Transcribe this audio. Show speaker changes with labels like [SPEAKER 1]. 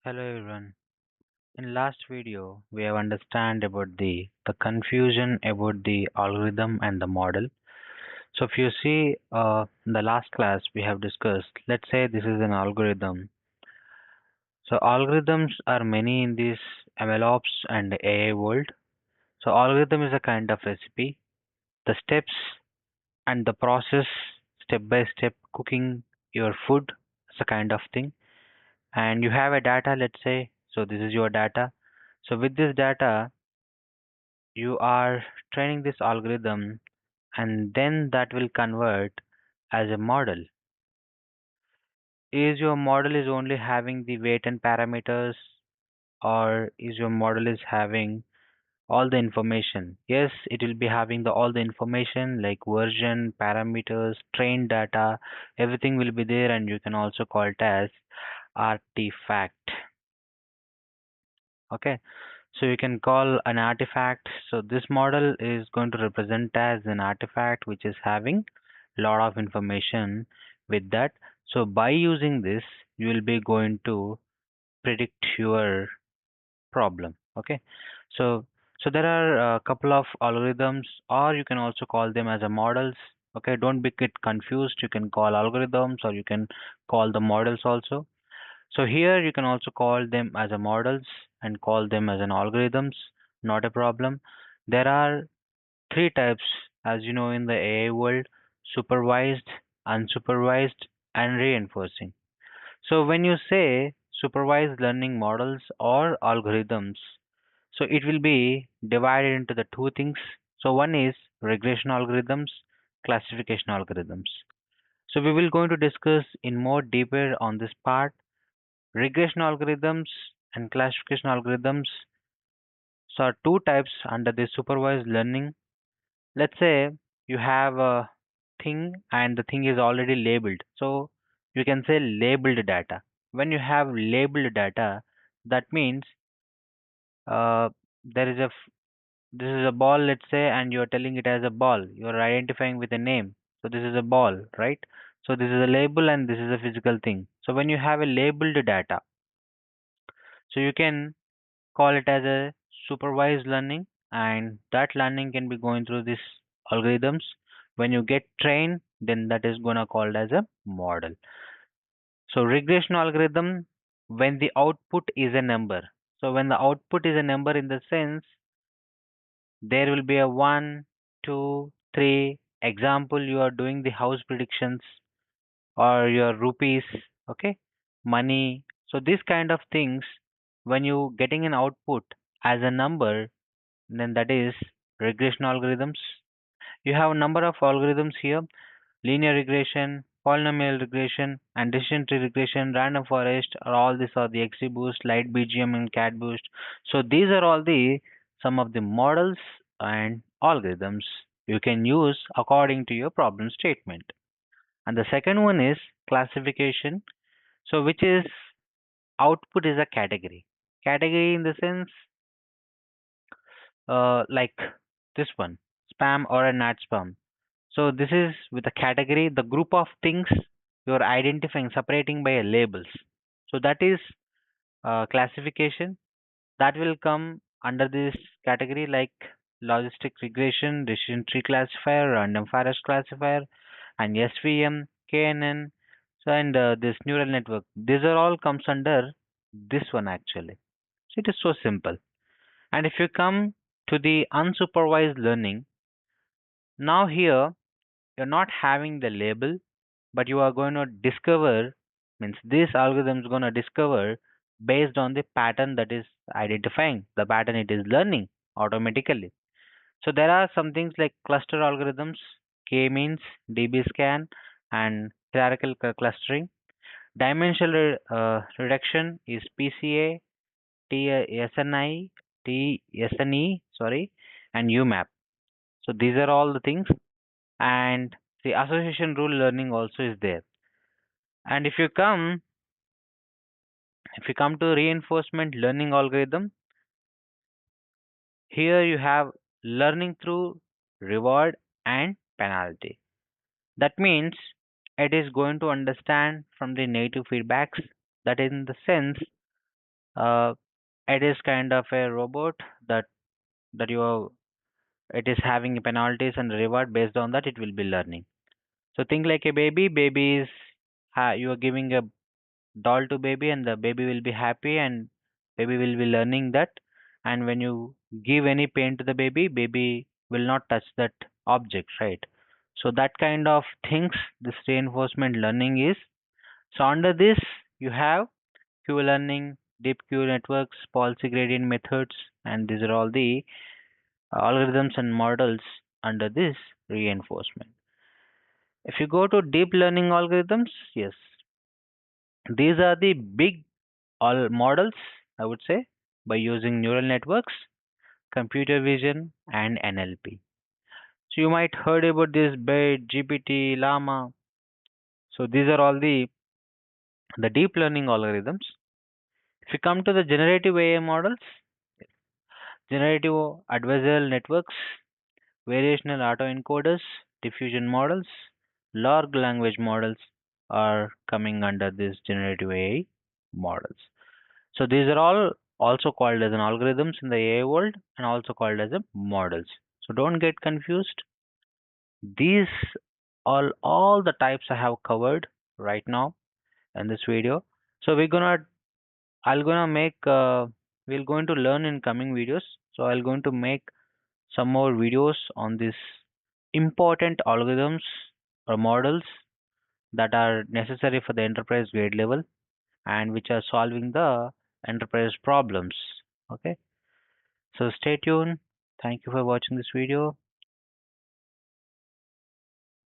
[SPEAKER 1] Hello everyone. In last video, we have understand about the confusion about the algorithm and the model. So if you see the last class we have discussed, let's say this is an algorithm. So algorithms are many in this MLOps and AI world. So algorithm is a kind of recipe. The steps and the process, step by step cooking your food is a kind of thing. And you have a data, let's say. So this is your data. So with this data, you are training this algorithm and then that will convert as a model. Is your model is only having the weight and parameters, or is your model is having all the information? Yes, it will be having the all the information like version, parameters, trained data, everything will be there, and you can also call it as artifact. Okay, so you can call an artifact. So this model is going to represent as an artifact which is having lot of information with that. So by using this, you will be going to predict your problem. Okay, so there are a couple of algorithms, or you can also call them as a models. Okay, don't be get confused. You can call algorithms or you can call the models also. So here you can also call them as a models and call them as an algorithms, not a problem. There are three types, as you know, in the AI world: supervised, unsupervised, and reinforcing. So when you say supervised learning models or algorithms, so it will be divided into the two things. So one is regression algorithms, classification algorithms. So we will going to discuss in more deeper on this part. Regression algorithms and classification algorithms, so are two types under the supervised learning. Let's say you have a thing and the thing is already labeled. So you can say labeled data. When you have labeled data, that means uh, there is this is a ball, let's say, and you're telling it as a ball. You're identifying with a name. So this is a ball, right? So this is a label and this is a physical thing. So when you have a labeled data, so you can call it as a supervised learning, and that learning can be going through these algorithms. When you get trained, then that is gonna called as a model. So regression algorithm, when the output is a number. So when the output is a number, in the sense there will be a one, two, three. Example, you are doing the house predictions or your rupees, okay, money. So these kind of things, when you getting an output as a number, then that is regression algorithms. You have a number of algorithms here: linear regression, polynomial regression, and decision tree regression, random forest, or all these are the XGBoost, Light BGM, and Cat Boost. So these are all the some of the models and algorithms you can use according to your problem statement. And the second one is classification. So which is output is a category. Category in the sense like this one, spam or a not spam. So this is with a category, the group of things you're identifying, separating by labels. So that is classification. That will come under this category like logistic regression, decision tree classifier, random forest classifier, and SVM, KNN. So and this neural network. These are all comes under this one actually. So it is so simple. And if you come to the unsupervised learning, now here you're not having the label, but you are going to discover, means this algorithm is going to discover based on the pattern that is identifying, the pattern it is learning automatically. So there are some things like cluster algorithms, k-means, db-scan, and hierarchical clustering. Dimensional reduction is PCA, TSNI, TSNE, sorry, and UMAP. So these are all the things, and the association rule learning also is there. And if you come to reinforcement learning algorithm, here you have learning through reward and penalty. That means it is going to understand from the native feedbacks. That in the sense Uh, it is kind of a robot that that you are, it is having penalties and reward. Based on that, it will be learning. So think like a baby. Baby is you are giving a doll to baby, and the baby will be happy, and baby will be learning that. And when you give any pain to the baby, baby will not touch that object, right? So that kind of things this reinforcement learning is. So under this you have q learning, deep q networks, policy gradient methods, and these are all the algorithms and models under this reinforcement. If you go to deep learning algorithms, yes, these are the big all models, I would say, by using neural networks, computer vision, and NLP. So you might heard about this BERT, GPT, Llama. So these are all the deep learning algorithms. If you come to the generative AI models, generative adversarial networks, variational autoencoders, diffusion models, large language models are coming under this generative AI models. So these are all also called as an algorithms in the AI world and also called as a models. So don't get confused. These all the types I have covered right now in this video. So I'll gonna make we're going to learn in coming videos. So I'll going to make some more videos on this important algorithms or models that are necessary for the enterprise grade level and which are solving the enterprise problems. Okay. So stay tuned. Thank you for watching this video.